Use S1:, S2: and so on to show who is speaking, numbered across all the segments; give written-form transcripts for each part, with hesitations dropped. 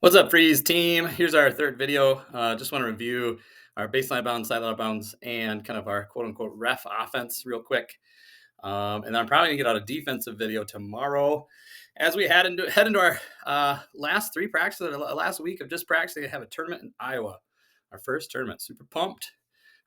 S1: What's up, Freeze team? Here's our third video. Just want to review our baseline bounds, sideline out of bounds, and kind of our quote unquote ref offense real quick. And then I'm probably gonna get out a defensive video tomorrow as we head into our last three practices, or last week of just practicing. I have a tournament in Iowa, our first tournament. Super pumped.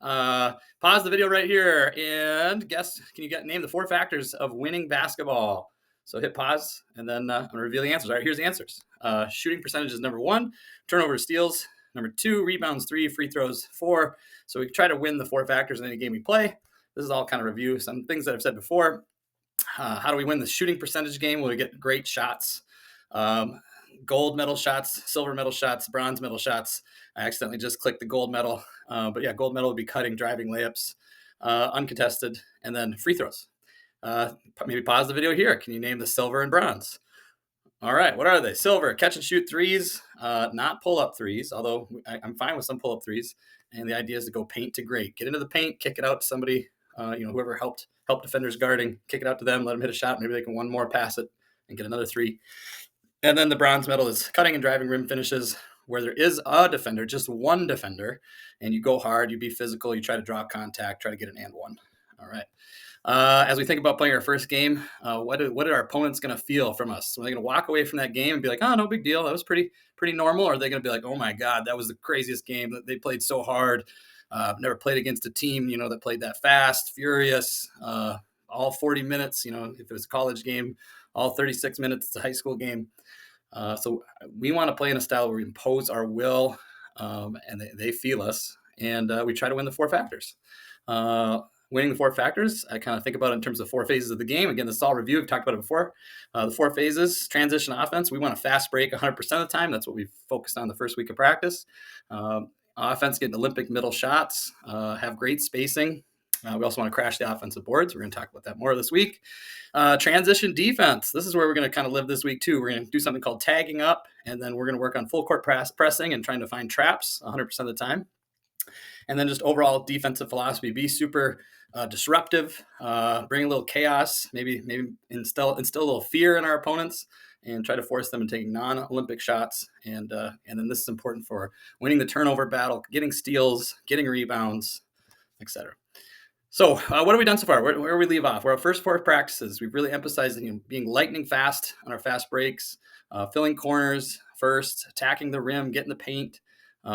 S1: Pause the video right here and guess. Can you name the 4 factors of winning basketball? So hit pause and then I'm gonna reveal the answers. All right, here's the answers. Shooting percentage is number 1. Turnover steals number 2. Rebounds 3. Free throws 4. So we try to win the 4 factors in any game we play. This is all kind of review some things that I've said before. How do we win the shooting percentage game? Well, we get great shots. Gold medal shots, silver medal shots, bronze medal shots. I accidentally just clicked the gold medal. But yeah, gold medal would be cutting, driving, layups, uncontested, and then free throws. Maybe pause the video here. Can you name the silver and bronze? All right, what are they? Silver, catch and shoot threes, not pull-up threes, although I'm fine with some pull-up threes. And the idea is to go paint to great. Get into the paint, kick it out to somebody, whoever helped defenders guarding, kick it out to them, let them hit a shot. Maybe they can one more pass it and get another 3. And then the bronze medal is cutting and driving rim finishes where there is a defender, just one defender, and you go hard, you be physical, you try to draw contact, try to get an and one. All right. As we think about playing our first game, what are our opponents going to feel from us? Are they going to walk away from that game and be like, "Oh, no big deal. That was pretty normal"? Or are they going to be like, "Oh my God, that was the craziest game. That they played so hard. Never played against a team, that played that fast, furious, all 40 minutes. If it was a college game, all 36 minutes. It's a high school game." So we want to play in a style where we impose our will, and they feel us, and we try to win the 4 factors. Winning the 4 factors, I kind of think about it in terms of 4 phases of the game. Again, this is all review. We've talked about it before. The 4 phases: transition offense. We want a fast break 100% of the time. That's what we've focused on the first week of practice. Offense, getting Olympic middle shots, have great spacing. We also want to crash the offensive boards. We're going to talk about that more this week. Transition defense. This is where we're going to kind of live this week too. We're going to do something called tagging up, and then we're going to work on full court pressing and trying to find traps 100% of the time. And then just overall defensive philosophy: be super disruptive, bring a little chaos, maybe instill a little fear in our opponents, and try to force them to take non-Olympic shots. And then this is important for winning the turnover battle, getting steals, getting rebounds, etc. So what have we done so far? Where do we leave off? Our first 4 practices, we've really emphasized being lightning fast on our fast breaks, filling corners first, attacking the rim, getting the paint.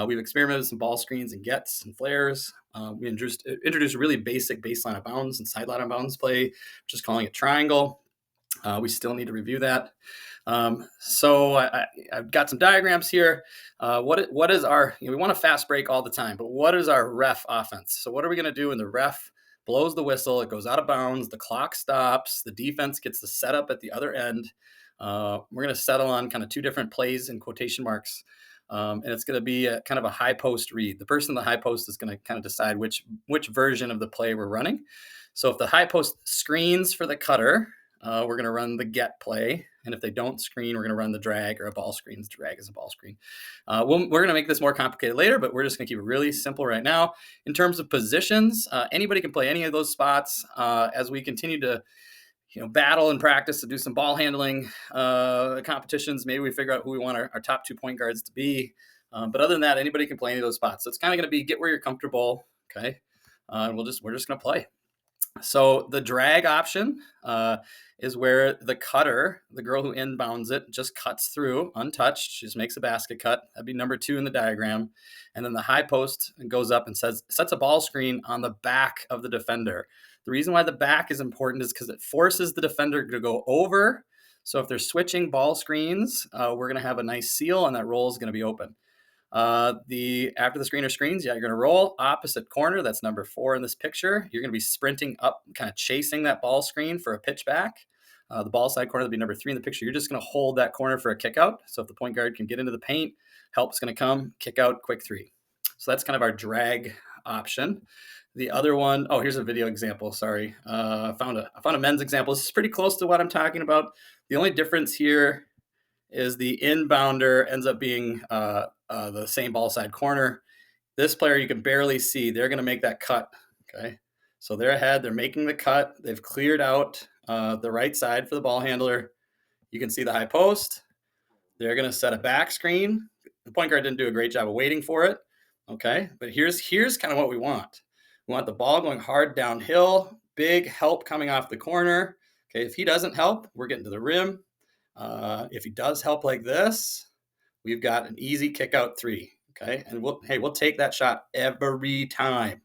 S1: We've experimented with some ball screens and gets and flares. We introduced a really basic baseline of bounds and sideline of bounds play, just calling it triangle. We still need to review that. So I've got some diagrams here. What is our, we want a fast break all the time, but what is our ref offense? So what are we going to do when the ref blows the whistle, it goes out of bounds, the clock stops, the defense gets the setup at the other end? We're going to settle on kind of 2 different plays in quotation marks. And it's going to be kind of a high post read. The person in the high post is going to kind of decide which version of the play we're running. So if the high post screens for the cutter, we're going to run the get play. And if they don't screen, we're going to run the drag or a ball screen. Drag is a ball screen. We're going to make this more complicated later, but we're just going to keep it really simple right now. In terms of positions, anybody can play any of those spots. As we continue to battle and practice to do some ball handling competitions, maybe we figure out who we want our top 2 point guards to be. But other than that, anybody can play any of those spots. So it's kind of going to be get where you're comfortable. Okay. We're just going to play. So the drag option is where the cutter, the girl who inbounds it, just cuts through untouched. She just makes a basket cut. That'd be number 2 in the diagram. And then the high post goes up and sets a ball screen on the back of the defender. The reason why the back is important is because it forces the defender to go over. So if they're switching ball screens, we're going to have a nice seal, and that roll is going to be open. After the screener screens, you're going to roll opposite corner. That's number 4 in this picture. You're going to be sprinting up, kind of chasing that ball screen for a pitch back. The ball side corner will be number 3 in the picture. You're just going to hold that corner for a kick out. So if the point guard can get into the paint, help's going to come, kick out, quick 3. So that's kind of our drag option. The other one, here's a video example. Sorry. I found a men's example. This is pretty close to what I'm talking about. The only difference here is the inbounder ends up being the same ball side corner. This player, you can barely see. They're going to make that cut. Okay. So they're ahead. They're making the cut. They've cleared out the right side for the ball handler. You can see the high post. They're going to set a back screen the point guard didn't do a great job of waiting for it. Okay, but here's kind of what we want. We want the ball going hard downhill, big help coming off the corner. Okay, if he doesn't help, we're getting to the rim. If he does help like this, we've got an easy kick out three. Okay, and we'll take that shot every time.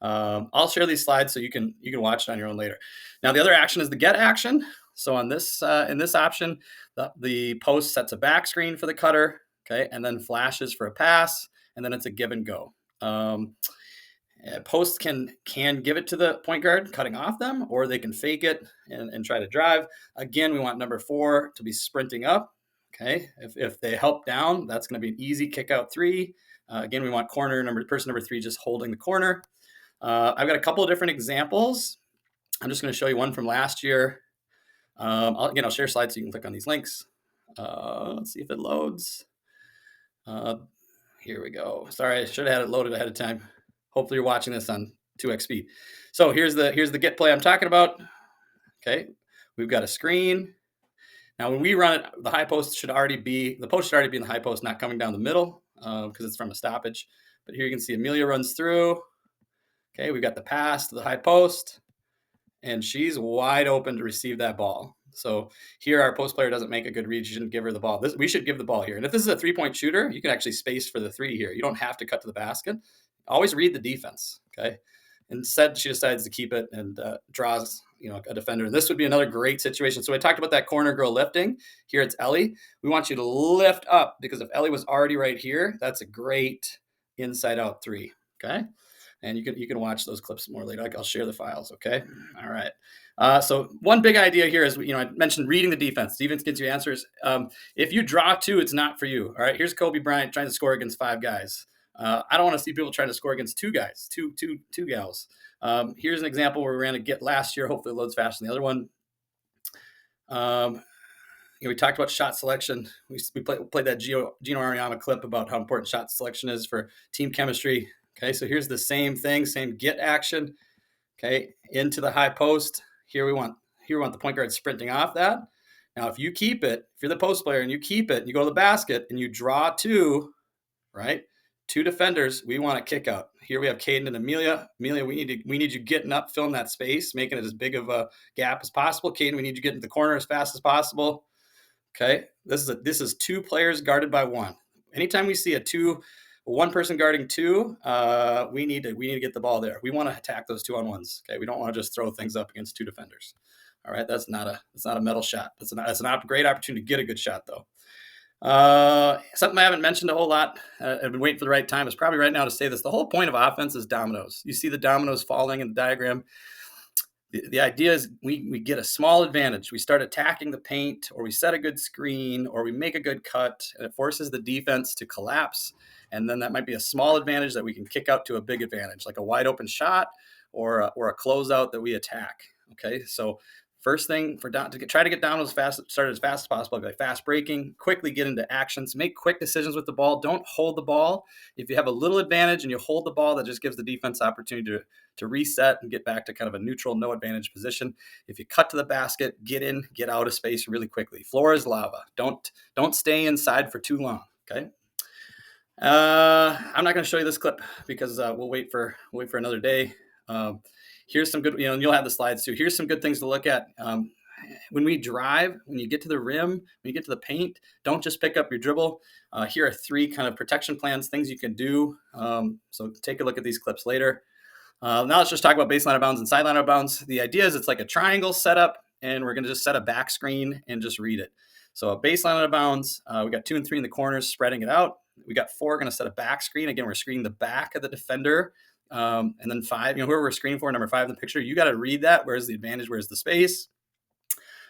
S1: I'll share these slides so you can watch it on your own later. Now the other action is the get action. So on this in this option, the post sets a back screen for the cutter, okay, and then flashes for a pass, and then it's a give and go. Post can give it to the point guard, cutting off them, or they can fake it and try to drive. Again, we want number 4 to be sprinting up. Okay, if they help down, that's going to be an easy kick out three. Again, we want person number 3 just holding the corner. I've got a couple of different examples. I'm just going to show you one from last year. I'll share slides so you can click on these links. Let's see if it loads. Here we go. Sorry, I should have had it loaded ahead of time. Hopefully you're watching this on 2x speed. So here's the get play I'm talking about. Okay, we've got a screen. Now when we run it, the post should already be in the high post, not coming down the middle because it's from a stoppage. But here you can see Amelia runs through. Okay, we've got the pass to the high post, and she's wide open to receive that ball. So here our post player doesn't make a good read. You shouldn't give her the ball. We should give the ball here. And if this is a three-point shooter, you can actually space for the three here. You don't have to cut to the basket. Always read the defense, okay? Instead, she decides to keep it and draws a defender. And this would be another great situation. So I talked about that corner girl lifting. Here it's Ellie. We want you to lift up because if Ellie was already right here, that's a great inside-out three, okay? And you can watch those clips more later. I'll share the files, okay? All right. So one big idea here is, I mentioned reading the defense. Defense gets you answers. If you draw 2, it's not for you. All right. Here's Kobe Bryant trying to score against 5 guys. I don't want to see people trying to score against 2 guys, two gals. Here's an example where we ran a get last year. Hopefully it loads faster than the other one. We talked about shot selection. We played that Gino Ariama clip about how important shot selection is for team chemistry. Okay, so here's the same thing, same get action. Okay, into the high post. Here we want the point guard sprinting off that. Now, if you keep it, if you're the post player and you keep it, and you go to the basket and you draw 2, right? 2 defenders, we want a kick out. Here we have Caden and Amelia. Amelia, we need you getting up, filling that space, making it as big of a gap as possible. Caden, we need you getting to the corner as fast as possible. Okay, this is 2 players guarded by 1. Anytime we see one person guarding 2, we need to get the ball there. We want to attack those 2-on-1s. Okay, we don't want to just throw things up against 2 defenders. All right, that's not a metal shot. That's a great opportunity to get a good shot though. Something I haven't mentioned a whole lot. I've been waiting for the right time. Is probably right now to say this. The whole point of offense is dominoes. You see the dominoes falling in the diagram. The idea is we get a small advantage. We start attacking the paint, or we set a good screen, or we make a good cut, and it forces the defense to collapse. And then that might be a small advantage that we can kick out to a big advantage, like a wide open shot or a closeout that we attack. Okay, so first thing try to get down as fast as possible by fast breaking, quickly get into actions, make quick decisions with the ball. Don't hold the ball. If you have a little advantage and you hold the ball, that just gives the defense opportunity to reset and get back to kind of a neutral, no advantage position. If you cut to the basket, get in, get out of space really quickly. Floor is lava. Don't stay inside for too long. Okay. I'm not going to show you this clip because we'll wait for another day. Here's some good, and you'll have the slides too. Here's some good things to look at. When we drive, when you get to the rim, when you get to the paint, don't just pick up your dribble. Here are 3 kind of protection plans, things you can do. So take a look at these clips later. Now let's just talk about baseline out of bounds and sideline out of bounds. The idea is it's like a triangle setup, and we're going to just set a back screen and just read it. So a baseline out of bounds, we got 2 and 3 in the corners, spreading it out. We got 4 going to set a back screen. Again, we're screening the back of the defender. And then 5, whoever we're screening for, number 5 in the picture, you got to read that. Where's the advantage? Where's the space?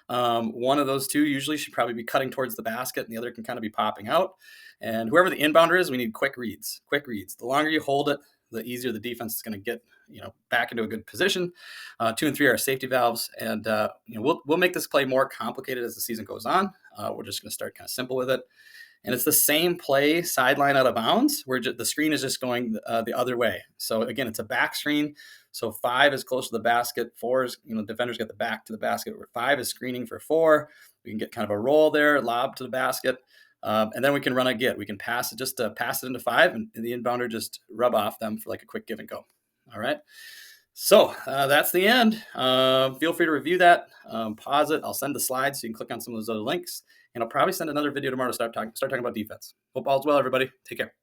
S1: One of those 2 usually should probably be cutting towards the basket, and the other can kind of be popping out. And whoever the inbounder is, we need quick reads. The longer you hold it, the easier the defense is going to get, back into a good position. 2 and 3 are safety valves, and we'll make this play more complicated as the season goes on. We're just going to start kind of simple with it. And it's the same play, sideline out of bounds, where the screen is just going the other way. So again, it's a back screen. So 5 is close to the basket. 4 is, defenders get the back to the basket. Where 5 is screening for 4. We can get kind of a roll there, lob to the basket. And then we can run a get. We can pass it, just pass it into 5, and the inbounder just rub off them for like a quick give and go. All right. So that's the end. Feel free to review that. Pause it. I'll send the slides so you can click on some of those other links. And I'll probably send another video tomorrow to start talking about defense. Hope all's well, everybody. Take care.